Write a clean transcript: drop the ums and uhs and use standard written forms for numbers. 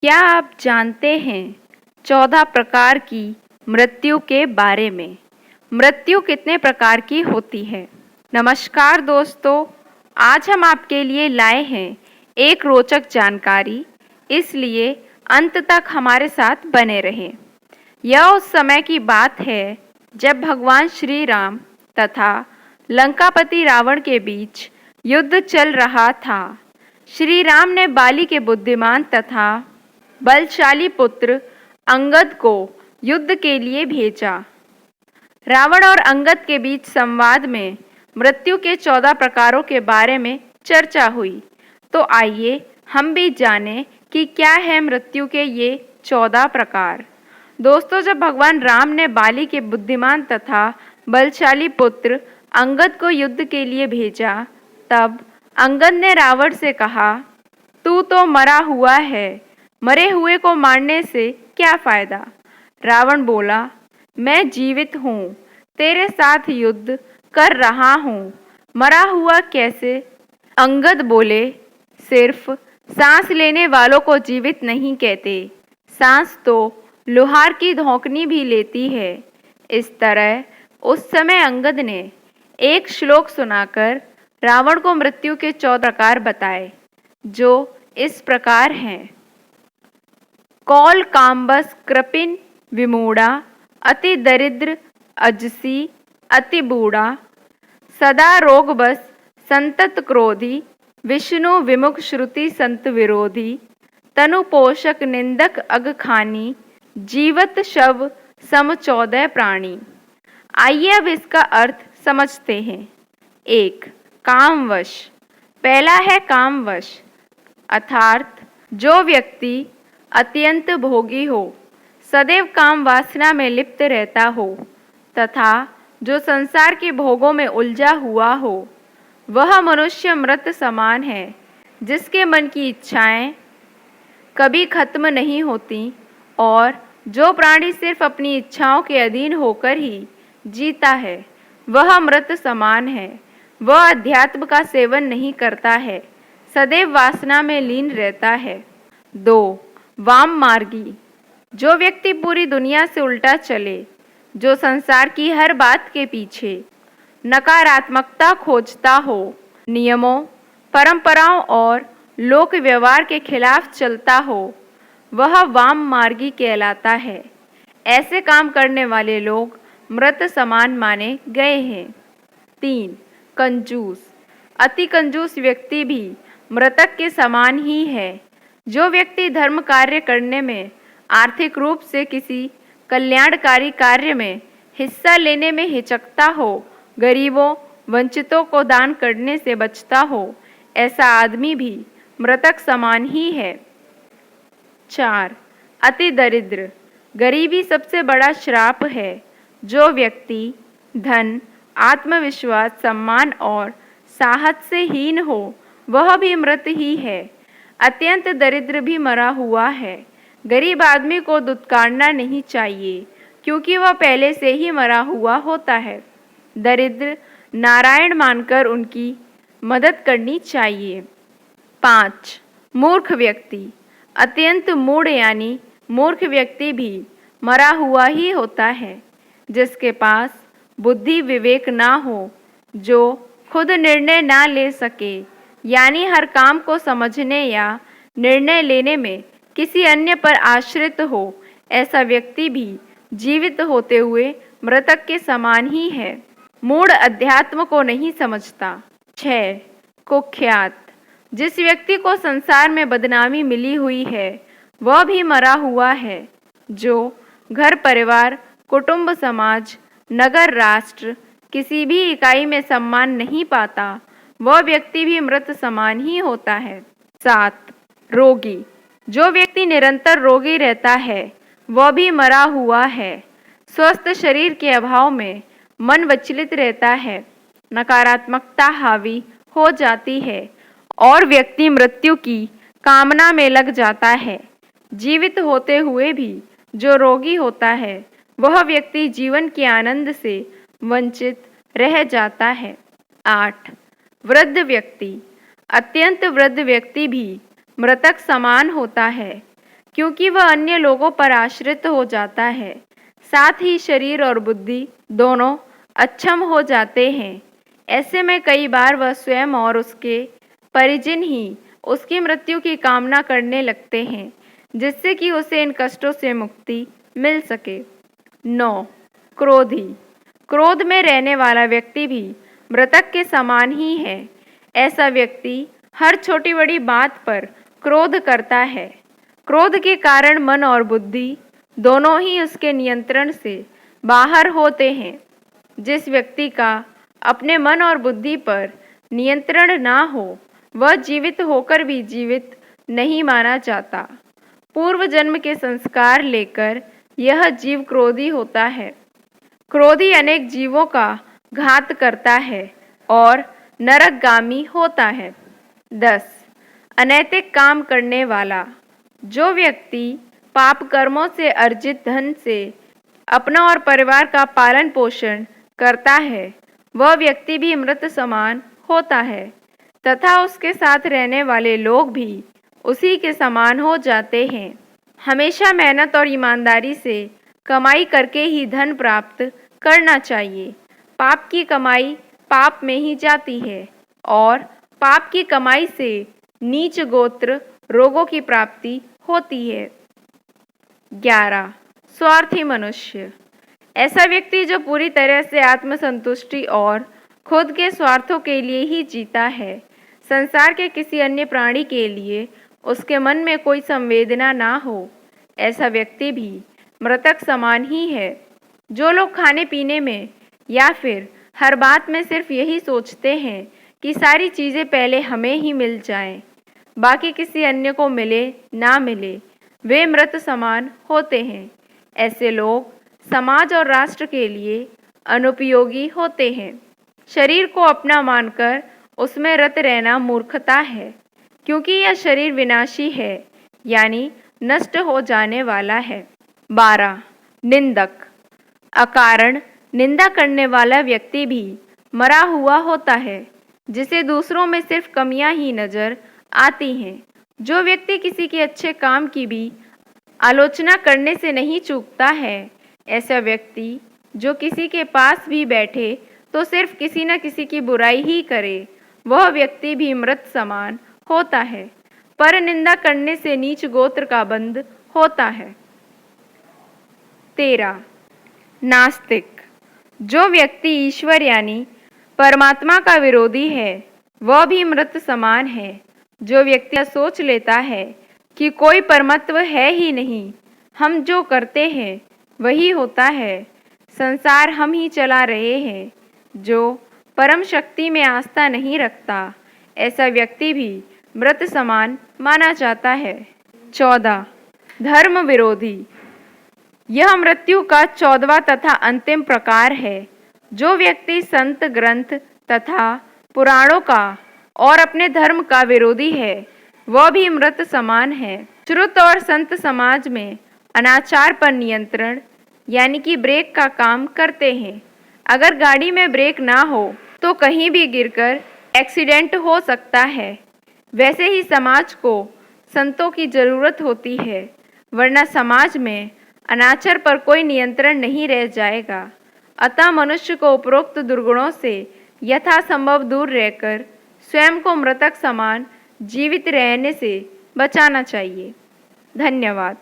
क्या आप जानते हैं 14 प्रकार की मृत्यु के बारे में? मृत्यु कितने प्रकार की होती है? नमस्कार दोस्तों, आज हम आपके लिए लाए हैं एक रोचक जानकारी, इसलिए अंत तक हमारे साथ बने रहें। यह उस समय की बात है जब भगवान श्री राम तथा लंकापति रावण के बीच युद्ध चल रहा था। श्री राम ने बाली के बुद्धिमान तथा बलशाली पुत्र अंगद को युद्ध के लिए भेजा। रावण और अंगद के बीच संवाद में मृत्यु के 14 प्रकारों के बारे में चर्चा हुई। तो आइए हम भी जानें कि क्या है मृत्यु के ये 14 प्रकार। दोस्तों, जब भगवान राम ने बाली के बुद्धिमान तथा बलशाली पुत्र अंगद को युद्ध के लिए भेजा, तब अंगद ने रावण से कहा, तू तो मरा हुआ है, मरे हुए को मारने से क्या फायदा? रावण बोला, मैं जीवित हूँ, तेरे साथ युद्ध कर रहा हूँ, मरा हुआ कैसे? अंगद बोले, सिर्फ सांस लेने वालों को जीवित नहीं कहते, सांस तो लोहार की धौंकनी भी लेती है। इस तरह उस समय अंगद ने एक श्लोक सुनाकर रावण को मृत्यु के 14 प्रकार बताए, जो इस प्रकार हैं। कौल काम्बस कृपिन विमूढ़ा, अति दरिद्र अजसी अति बूढ़ा, सदा रोग बस संतत क्रोधी, विष्णु विमुख श्रुति संत विरोधी, तनु पोषक निंदक अग खानी, जीवत शव सम 14 प्राणी। आइए अब इसका अर्थ समझते हैं। 1. कामवश। पहला है कामवश, अर्थात जो व्यक्ति अत्यंत भोगी हो, सदैव काम वासना में लिप्त रहता हो तथा जो संसार के भोगों में उलझा हुआ हो, वह मनुष्य मृत समान है, जिसके मन की इच्छाएं कभी खत्म नहीं होती और जो प्राणी सिर्फ अपनी इच्छाओं के अधीन होकर ही जीता है, वह मृत समान है। वह अध्यात्म का सेवन नहीं करता है, सदैव वासना में लीन रहता है। 2. वाम मार्गी। जो व्यक्ति पूरी दुनिया से उल्टा चले, जो संसार की हर बात के पीछे नकारात्मकता खोजता हो, नियमों, परंपराओं और लोक व्यवहार के खिलाफ चलता हो, वह वाम मार्गी कहलाता है। ऐसे काम करने वाले लोग मृत समान माने गए हैं। 3. कंजूस। अति कंजूस व्यक्ति भी मृतक के समान ही है। जो व्यक्ति धर्म कार्य करने में, आर्थिक रूप से किसी कल्याणकारी कार्य में हिस्सा लेने में हिचकता हो, गरीबों वंचितों को दान करने से बचता हो, ऐसा आदमी भी मृतक समान ही है। 4. अति दरिद्र। गरीबी सबसे बड़ा श्राप है। जो व्यक्ति धन, आत्मविश्वास, सम्मान और साहस से हीन हो, वह भी मृत ही है। अत्यंत दरिद्र भी मरा हुआ है। गरीब आदमी को दुत्कारना नहीं चाहिए, क्योंकि वह पहले से ही मरा हुआ होता है। दरिद्र नारायण मानकर उनकी मदद करनी चाहिए। 5. मूर्ख व्यक्ति। अत्यंत मूढ़ यानी मूर्ख व्यक्ति भी मरा हुआ ही होता है। जिसके पास बुद्धि विवेक ना हो, जो खुद निर्णय ना ले सके, यानी हर काम को समझने या निर्णय लेने में किसी अन्य पर आश्रित हो, ऐसा व्यक्ति भी जीवित होते हुए मृतक के समान ही है। मूढ़ अध्यात्म को नहीं समझता। 6. कुख्यात। जिस व्यक्ति को संसार में बदनामी मिली हुई है, वह भी मरा हुआ है। जो घर परिवार, कुटुंब, समाज, नगर, राष्ट्र किसी भी इकाई में सम्मान नहीं पाता, वह व्यक्ति भी मृत समान ही होता है। 7. रोगी। जो व्यक्ति निरंतर रोगी रहता है, वह भी मरा हुआ है। स्वस्थ शरीर के अभाव में मन विचलित रहता है, नकारात्मकता हावी हो जाती है और व्यक्ति मृत्यु की कामना में लग जाता है। जीवित होते हुए भी जो रोगी होता है, वह व्यक्ति जीवन के आनंद से वंचित रह जाता है। 8. वृद्ध व्यक्ति। अत्यंत वृद्ध व्यक्ति भी मृतक समान होता है। क्योंकि वह अन्य लोगों पर आश्रित हो जाता है। साथ ही शरीर और बुद्धि दोनों अक्षम हो जाते हैं। ऐसे में कई बार वह स्वयं और उसके परिजन ही उसकी मृत्यु की कामना करने लगते हैं, जिससे कि उसे इन कष्टों से मुक्ति मिल सके। 9. क्रोधी। क्रोध में रहने वाला व्यक्ति भी मृतक के समान ही है। ऐसा व्यक्ति हर छोटी बड़ी बात पर क्रोध करता है। क्रोध के कारण मन और बुद्धि दोनों ही उसके नियंत्रण से बाहर होते हैं। जिस व्यक्ति का अपने मन और बुद्धि पर नियंत्रण ना हो, वह जीवित होकर भी जीवित नहीं माना जाता। पूर्व जन्म के संस्कार लेकर यह जीव क्रोधी होता है। क्रोधी अनेक जीवों का घात करता है और नरकगामी होता है। 10. अनैतिक काम करने वाला। जो व्यक्ति पाप कर्मों से अर्जित धन से अपना और परिवार का पालन पोषण करता है, वह व्यक्ति भी मृत समान होता है तथा उसके साथ रहने वाले लोग भी उसी के समान हो जाते हैं। हमेशा मेहनत और ईमानदारी से कमाई करके ही धन प्राप्त करना चाहिए। पाप की कमाई पाप में ही जाती है और पाप की कमाई से नीच गोत्र रोगों की प्राप्ति होती है। 11. स्वार्थी मनुष्य। ऐसा व्यक्ति जो पूरी तरह से आत्मसंतुष्टि और खुद के स्वार्थों के लिए ही जीता है। संसार के किसी अन्य प्राणी के लिए उसके मन में कोई संवेदना ना हो, ऐसा व्यक्ति भी मृतक समान ही है। जो लोग खाने पीने में या फिर हर बात में सिर्फ यही सोचते हैं कि सारी चीज़ें पहले हमें ही मिल जाएं, बाकी किसी अन्य को मिले ना मिले, वे मृत समान होते हैं। ऐसे लोग समाज और राष्ट्र के लिए अनुपयोगी होते हैं। शरीर को अपना मानकर उसमें रत रहना मूर्खता है, क्योंकि यह शरीर विनाशी है, यानी नष्ट हो जाने वाला है। 12. निंदक। अकारण निंदा करने वाला व्यक्ति भी मरा हुआ होता है, जिसे दूसरों में सिर्फ कमियां ही नजर आती हैं। जो व्यक्ति किसी के अच्छे काम की भी आलोचना करने से नहीं चूकता है, ऐसा व्यक्ति जो किसी के पास भी बैठे तो सिर्फ किसी न किसी की बुराई ही करे, वह व्यक्ति भी मृत समान होता है। पर निंदा करने से नीच गोत्र का बंध होता है। 13. नास्तिक। जो व्यक्ति ईश्वर यानी परमात्मा का विरोधी है, वह भी मृत समान है। जो व्यक्ति सोच लेता है कि कोई परमत्व है ही नहीं, हम जो करते हैं वही होता है, संसार हम ही चला रहे हैं, जो परम शक्ति में आस्था नहीं रखता, ऐसा व्यक्ति भी मृत समान माना जाता है। 14. धर्म विरोधी। यह मृत्यु का 14वां तथा अंतिम प्रकार है। जो व्यक्ति संत ग्रंथ तथा पुराणों का और अपने धर्म का विरोधी है, वह भी मृत समान है। श्रुत और संत समाज में अनाचार पर नियंत्रण यानी कि ब्रेक का काम करते हैं। अगर गाड़ी में ब्रेक ना हो तो कहीं भी गिरकर एक्सीडेंट हो सकता है। वैसे ही समाज को संतों की ज़रूरत होती है, वरना समाज में अनाचार पर कोई नियंत्रण नहीं रह जाएगा। अतः मनुष्य को उपरोक्त दुर्गुणों से यथासंभव दूर रहकर स्वयं को मृतक समान जीवित रहने से बचाना चाहिए। धन्यवाद।